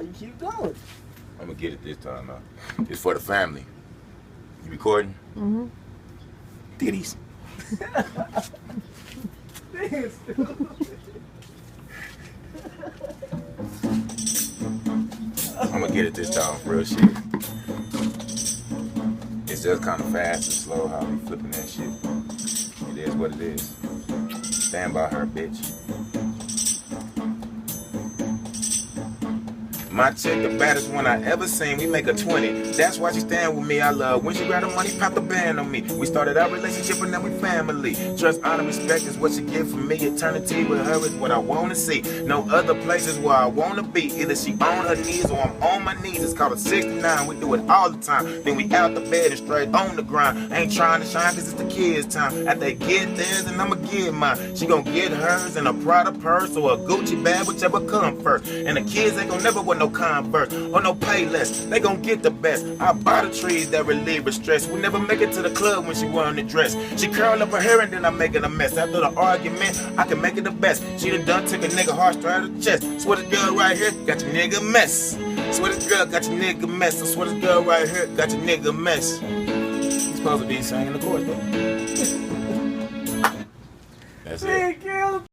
You keep going. I'm gonna get it this time now. It's for the family. You recording? Mm-hmm. Titties. I'm gonna get it this time, real shit. It's just kind of fast and slow how we flipping that shit. It is what it is. Stand by her, bitch. My chick, the baddest one I ever seen. We make a 20. That's why she stand with me. I love when she grab the money, pop the band on me. We started our relationship and now we family. Trust, honor, respect is what she get from me. Eternity with her is what I wanna see. No other places where I wanna be. Either she on her knees or I'm on my knees. It's called a 69. We do it all the time. Then we out the bed and straight on the grind. Ain't trying to shine cause it's the kids' time. After they get theirs and I'ma get mine. She gon' get hers in a Prada purse or a Gucci bag, whichever come first. And the kids ain't gon' never want no Converse or no pay less. They gon' get the best. I buy the trees that relieve her stress. We never make it to the club when she wearing the dress. She curl up her hair and then I make it a mess. After the argument, I can make it the best. She done took a nigga heart straight out of the chest. Swear this girl right here got your nigga mess. Swear this girl got your nigga mess. I swear this girl right here got your nigga mess. You supposed to be singing the chorus though. That's it.